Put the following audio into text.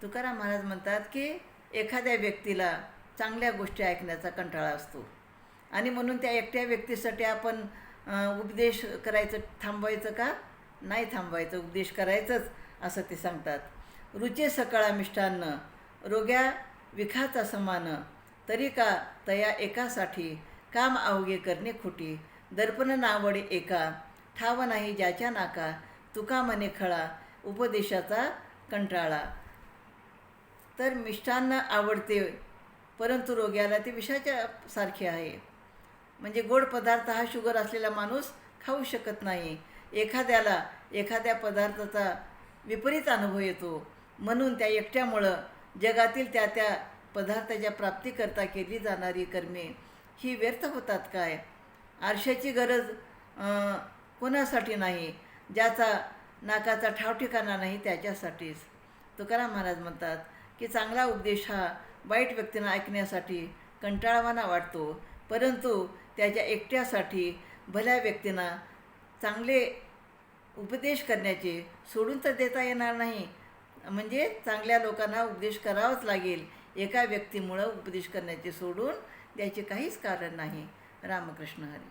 तुकाराम महाराज म्हणतात की एखाद्या व्यक्तीला चांगल्या गोष्टी ऐकण्याचा कंटाळा असतो आणि म्हणून त्या एकट्या व्यक्तीसाठी आपण उपदेश करायचं थांबवायचं का? नाही थांबवायचं, उपदेश करायचंच असं ते सांगतात. रुचे सकळा मिष्टान्न रोग्या विखाचा समान, तरी का तया एकासाठी काम अवघे करणे खोटी. दर्पण नावडे एका ठाव नाही ज्याच्या नाका, तुका म्हणे खळा उपदेशाचा कंटाळा. तर मिष्टान्न आवडते परंतु रोग्याला ते विषाच्या सारखे आहे. म्हणजे गोड पदार्थ हा शुगर असलेला माणूस खाऊ शकत नाही. एखाद्याला एखाद्या पदार्थाचा विपरीत अनुभव येतो, म्हणून त्या एकट्यामुळं जगातील त्या त्या पदार्थाच्या प्राप्तीकरता केली जाणारी कर्मे ही व्यर्थ होतात काय? आरशाची गरज कोणासाठी नाही, ज्याचा नाकाचा ठाव ठिकाणा नाही त्याच्यासाठीच. तुकाराम महाराज म्हणतात की चांगला उपदेश हा वाईट व्यक्तींना ऐकण्यासाठी कंटाळवाणा वाटतो, परंतु त्याच्या एकट्यासाठी भल्या व्यक्तींना चांगले उपदेश करण्याचे सोडून तर देता येणार नाही. म्हणजे चांगल्या लोकांना उपदेश करावाच लागेल. एका व्यक्तीमुळं उपदेश करण्याचे सोडून द्यायचे काहीच कारण नाही. रामकृष्ण हरी.